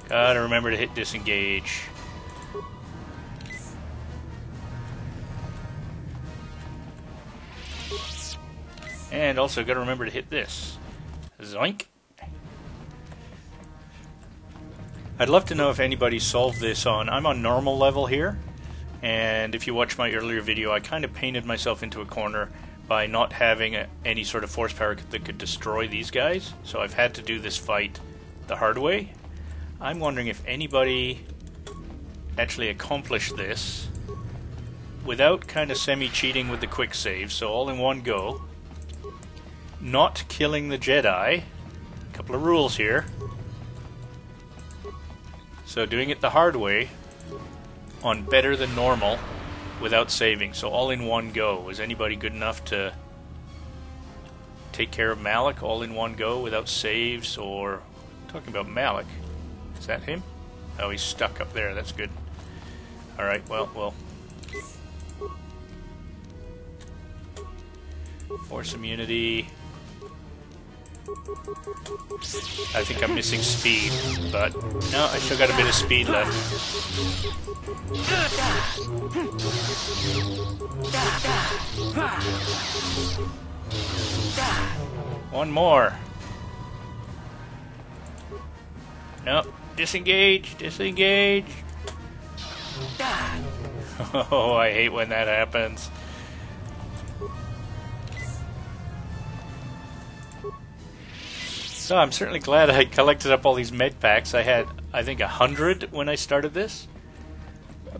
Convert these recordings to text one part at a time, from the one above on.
Gotta remember to hit disengage. And also gotta remember to hit this. Zoink. I'd love to know if anybody solved this on... I'm on normal level here, and if you watch my earlier video, I kind of painted myself into a corner by not having any sort of force power that could destroy these guys, so I've had to do this fight the hard way. I'm wondering if anybody actually accomplished this without kind of semi-cheating with the quick save, so all in one go, not killing the Jedi. A couple of rules here. So doing it the hard way on better than normal without saving. So all in one go. Is anybody good enough to take care of Malik all in one go without saves? Or talking about Malik, is that him? Oh, he's stuck up there. That's good. Alright, well. Force immunity. I think I'm missing speed, but no, I still got a bit of speed left. One more. No, disengage, disengage. Oh, I hate when that happens. So I'm certainly glad I collected up all these med packs. I had, I think, 100 when I started this,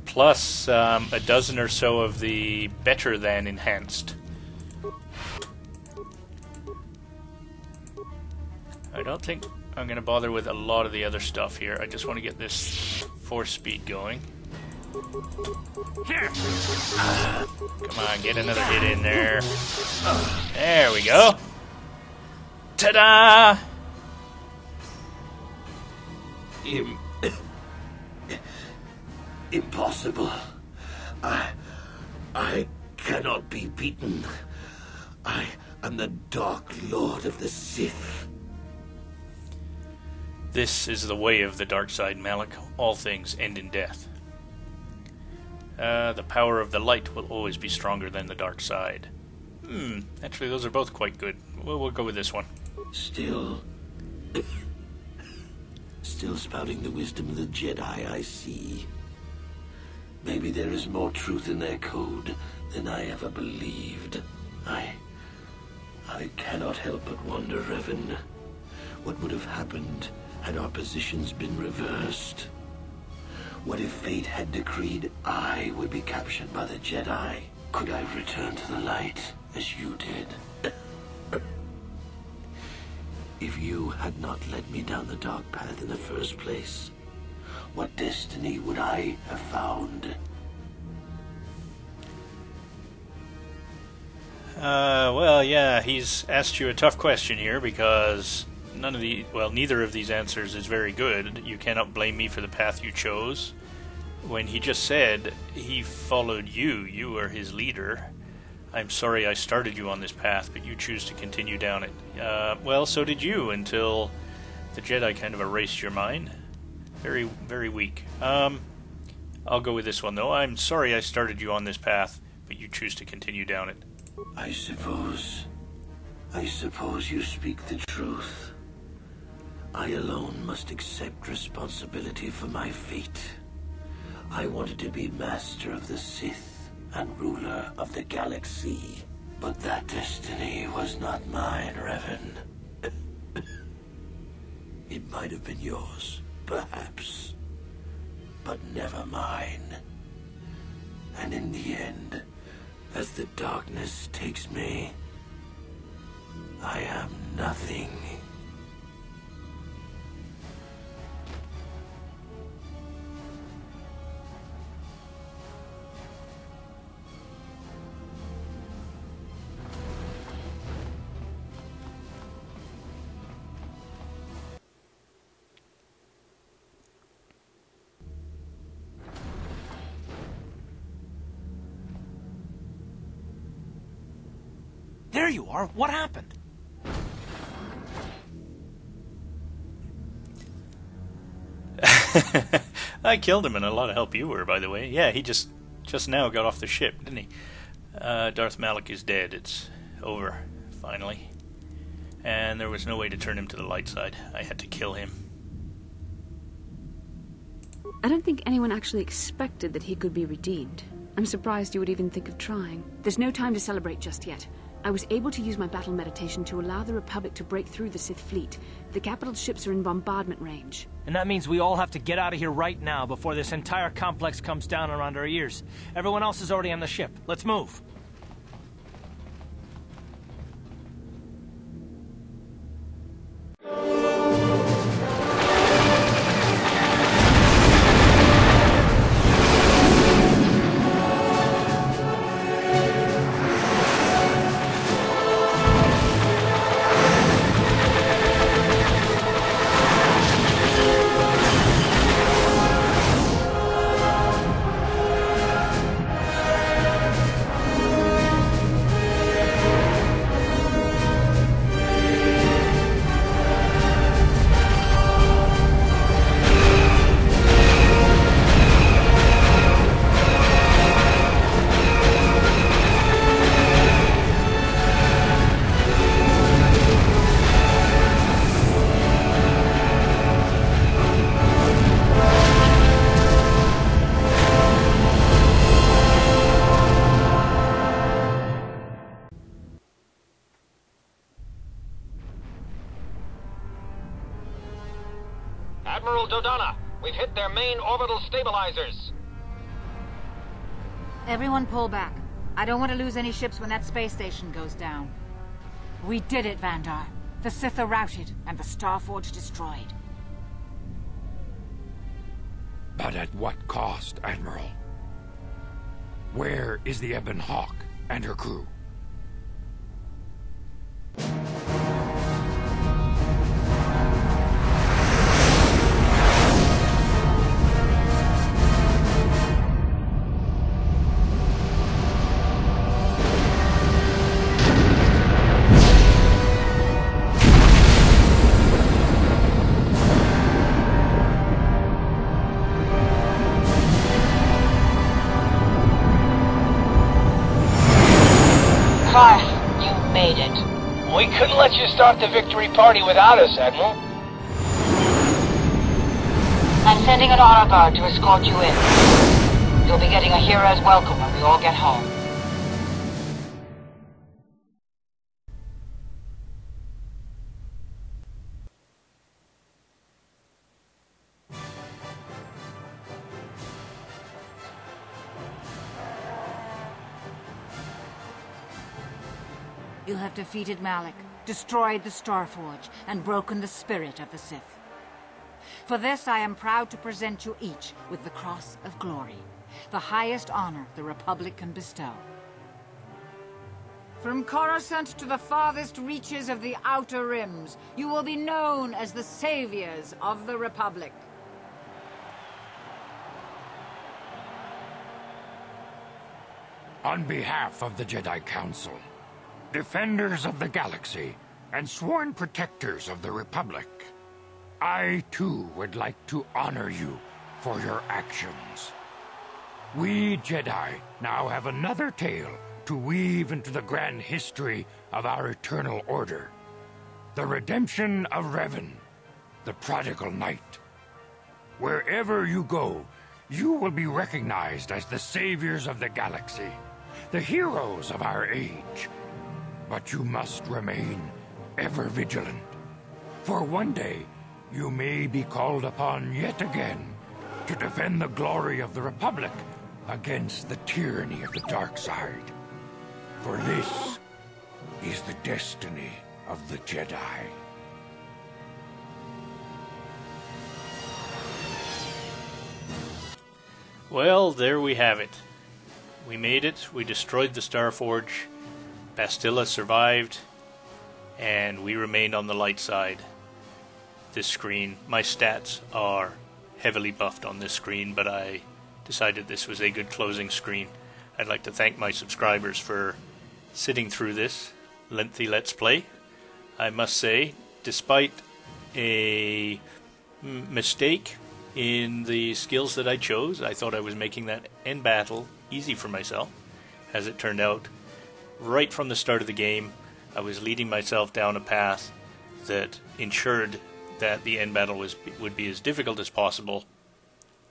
plus a dozen or so of the better than enhanced. I don't think I'm going to bother with a lot of the other stuff here. I just want to get this force speed going. Come on, get another hit in there. There we go. Ta-da! Impossible. I cannot be beaten. I am the Dark Lord of the Sith. This is the way of the dark side, Malik. All things end in death. The power of the light will always be stronger than the dark side. Actually, those are both quite good. We'll go with this one. Still spouting the wisdom of the Jedi, I see. Maybe there is more truth in their code than I ever believed. I cannot help but wonder, Revan, what would have happened had our positions been reversed? What if fate had decreed I would be captured by the Jedi? Could I return to the light as you did? If you had not led me down the dark path in the first place, what destiny would I have found? Well, yeah, he's asked you a tough question here because neither of these answers is very good. You cannot blame me for the path you chose. When he just said he followed you, you were his leader. I'm sorry I started you on this path, but you choose to continue down it. Well, so did you, until the Jedi kind of erased your mind. Very, very weak. I'll go with this one, though. I'm sorry I started you on this path, but you choose to continue down it. I suppose you speak the truth. I alone must accept responsibility for my fate. I wanted to be master of the Sith and ruler of the galaxy. But that destiny was not mine, Revan. It might have been yours, perhaps, but never mine. And in the end, as the darkness takes me, I am nothing. There you are. What happened? I killed him, and a lot of help you were, by the way. Yeah, he just now got off the ship, didn't he? Darth Malik is dead. It's over, finally. And there was no way to turn him to the light side. I had to kill him. I don't think anyone actually expected that he could be redeemed. I'm surprised you would even think of trying. There's no time to celebrate just yet. I was able to use my battle meditation to allow the Republic to break through the Sith fleet. The capital ships are in bombardment range. And that means we all have to get out of here right now before this entire complex comes down around our ears. Everyone else is already on the ship. Let's move. Admiral Dodonna, we've hit their main orbital stabilizers. Everyone pull back. I don't want to lose any ships when that space station goes down. We did it, Vandar. The Sith are routed, and the Starforge destroyed. But at what cost, Admiral? Where is the Ebon Hawk and her crew? You made it. We couldn't let you start the victory party without us, Admiral. I'm sending an honor guard to escort you in. You'll be getting a hero's welcome when we all get home. You have defeated Malik, destroyed the Starforge, and broken the spirit of the Sith. For this, I am proud to present you each with the Cross of Glory, the highest honor the Republic can bestow. From Coruscant to the farthest reaches of the Outer Rims, you will be known as the saviors of the Republic. On behalf of the Jedi Council, defenders of the galaxy, and sworn protectors of the Republic, I too would like to honor you for your actions. We Jedi now have another tale to weave into the grand history of our eternal order. The redemption of Revan, the prodigal knight. Wherever you go, you will be recognized as the saviors of the galaxy, the heroes of our age. But you must remain ever vigilant, for one day you may be called upon yet again to defend the glory of the Republic against the tyranny of the dark side. For this is the destiny of the Jedi. Well, there we have it. We made it. We destroyed the Starforge. Bastilla survived, and we remained on the light side. This screen, my stats are heavily buffed on this screen, but I decided this was a good closing screen. I'd like to thank my subscribers for sitting through this. lengthy Let's Play. I must say, despite a mistake in the skills that I chose, I thought I was making that end battle easy for myself. As it turned out, right from the start of the game, I was leading myself down a path that ensured that the end battle would be as difficult as possible.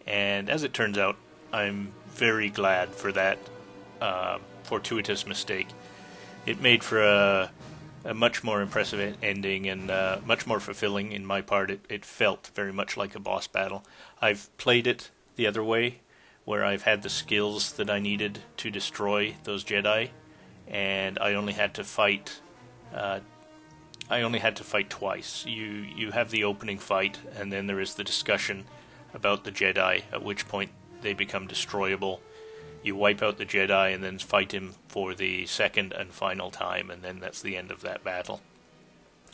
And as it turns out, I'm very glad for that fortuitous mistake. It made for a much more impressive ending and much more fulfilling in my part. It felt very much like a boss battle. I've played it the other way, where I've had the skills that I needed to destroy those Jedi, and I only had to fight. Twice. You have the opening fight, and then there is the discussion about the Jedi, at which point they become destroyable. You wipe out the Jedi and then fight him for the second and final time, and then that's the end of that battle.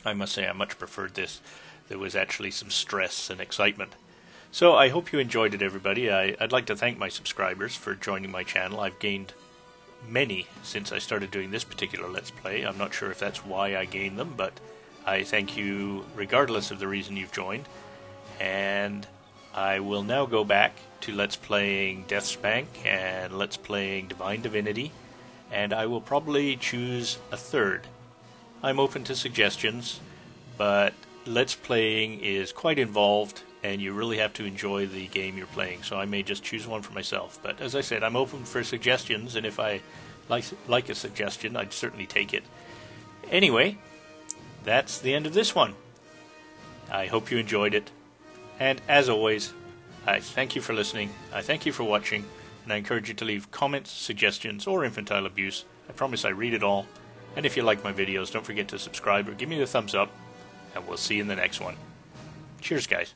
I must say I much preferred this. There was actually some stress and excitement. So I hope you enjoyed it, everybody. I'd like to thank my subscribers for joining my channel. I've gained many since I started doing this particular Let's Play. I'm not sure if that's why I gained them, but I thank you regardless of the reason you've joined. And I will now go back to Let's Playing Deathspank and Let's Playing Divine Divinity, and I will probably choose a third. I'm open to suggestions, but Let's Playing is quite involved, and you really have to enjoy the game you're playing, so I may just choose one for myself. But as I said, I'm open for suggestions, and if I like a suggestion, I'd certainly take it. Anyway, that's the end of this one. I hope you enjoyed it. And as always, I thank you for listening, I thank you for watching, and I encourage you to leave comments, suggestions, or infantile abuse. I promise I read it all. And if you like my videos, don't forget to subscribe or give me the thumbs up, and we'll see you in the next one. Cheers, guys.